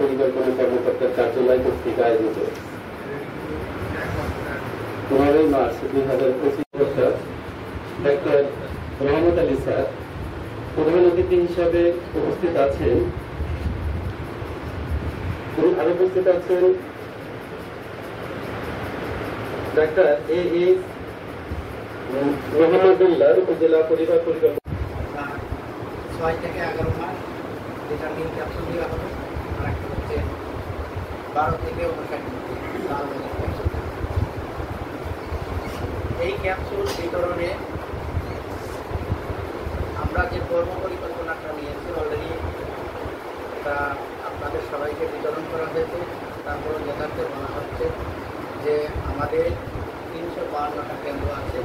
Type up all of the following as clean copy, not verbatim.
পরিকল্পনা কর্মকর্তার কার্যালয় কর্তৃক আয়োজিত 15 March 2025 doctor Rahmat Ali sir প্রধান অতিথি হিসাবে উপস্থিত আছেন। আরো উপস্থিত আছেন ডাক্তার A.S. মোহাম্মদুল্লাহ, উপজেলা পরিবার পরিকল্পনা 6 থেকে 11 মাস ভিটামিন ক্যাপসুল দেওয়া হবে। আর একটা হচ্ছে 12 থেকে 59 এই ক্যাপসুল বিতরণে আমরা যে কর্ম পরিকল্পনাটা নিয়েছি অলরেডি এটা আপনাদের সবাইকে বিতরণ করা হয়েছে। তারপর যথার্থে বলা হচ্ছে যে আমাদের 352টা কেন্দ্র আছে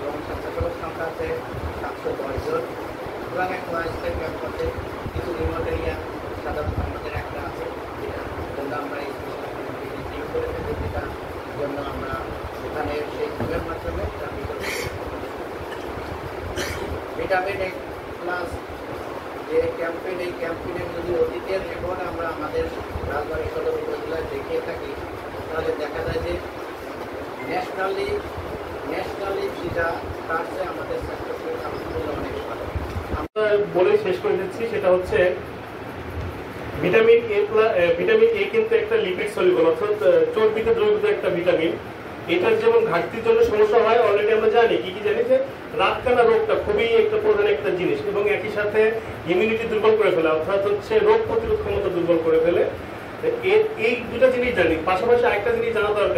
এবং স্বেচ্ছাসেবক সংখ্যা আছে 710 জন এবং একটা স্থায়ী ক্যাম্প আছে। কিছু রিমোট এরিয়া সাধারণত আমাদের একটা আছে যেটার জন্য আমরা এই টিম করে থাকি, যেটার জন্য আমরা সেখানে সেই টিমের মাধ্যমে ভিটামিন এ প্লাস যে ক্যাম্পেইন, এই ক্যাম্পেইনের যদি অতীতের রেকর্ড আমরা আমাদের রাজবাড়ী সদর উপজেলায় দেখিয়ে থাকি তাহলে দেখা যায় যে ন্যাশনালি যেটা তার চেয়ে আমাদের সেক্টর আলহামদুলিল্লাহ অনেক ভালো। আমরা বলে শেষ করে দিচ্ছি, সেটা হচ্ছে ভিটামিন এ কিন্তু একটা লিপিড সলিউবল, অর্থাৎ চর্বিতে দ্রবীভূত একটা ভিটামিন। এটার যেমন ঘাটতির জন্য সমস্যা হয় অলরেডি আমরা জানি। কি জানি যে রাতকানা রোগটা খুবই একটা প্রধান একটা জিনিস এবং একই সাথে ইমিউনিটি দুর্বল করে ফেলে, অর্থাৎ হচ্ছে রোগ প্রতিরোধ ক্ষমতা দুর্বল করে ফেলে। এই দুটা জিনিস জানি, পাশাপাশি আরেকটা জিনিস জানা দরকার।